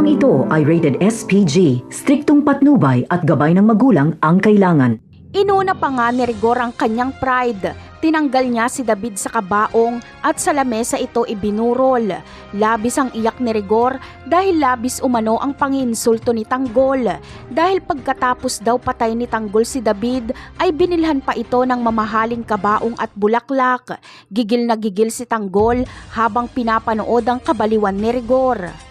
Programang ito ay rated SPG, striktong patnubay at gabay ng magulang ang kailangan. Inuna pa nga ni Rigor ang kanyang pride. Tinanggal niya si David sa kabaong at sa lamesa ito ibinurol. Labis ang iyak ni Rigor dahil labis umano ang panginsulto ni Tanggol. Dahil pagkatapos daw patay ni Tanggol si David ay binilhan pa ito ng mamahaling kabaong at bulaklak. Gigil na gigil si Tanggol habang pinapanood ang kabaliwan ni Rigor.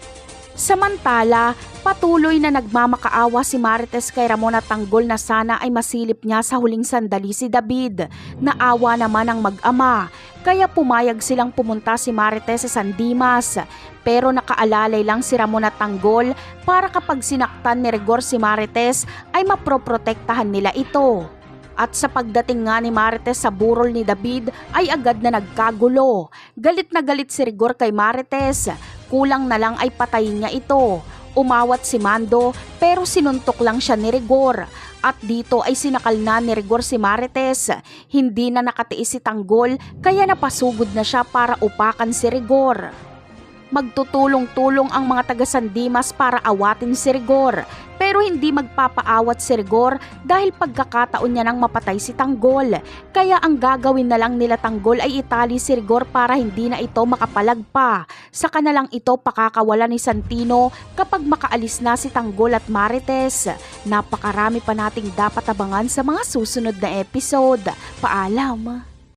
Samantala, patuloy na nagmamakaawa si Marites kay Ramon at Tanggol na sana ay masilip niya sa huling sandali si David. Naawa naman ang mag-ama, kaya pumayag silang pumunta si Marites sa San Dimas. Pero nakaalalay lang si Ramon at Tanggol para kapag sinaktan ni Rigor si Marites ay maproprotektahan nila ito. At sa pagdating nga ni Marites sa burol ni David ay agad na nagkagulo. Galit na galit si Rigor kay Marites. Kulang na lang ay patayin niya ito. Umawat si Mando pero sinuntok lang siya ni Rigor. At dito ay sinakal na ni Rigor si Marites. Hindi na nakatiis si Tanggol kaya napasugod na siya para upakan si Rigor. Magtutulong-tulong ang mga taga San Dimas para awatin si Rigor. Pero hindi magpapaawat si Rigor dahil pagkakataon niya nang mapatay si Tanggol. Kaya ang gagawin na lang nila Tanggol ay itali si Rigor para hindi na ito makapalag pa. Saka na lang ito pakakawala ni Santino kapag makaalis na si Tanggol at Marites. Napakarami pa nating dapat abangan sa mga susunod na episode. Paalam!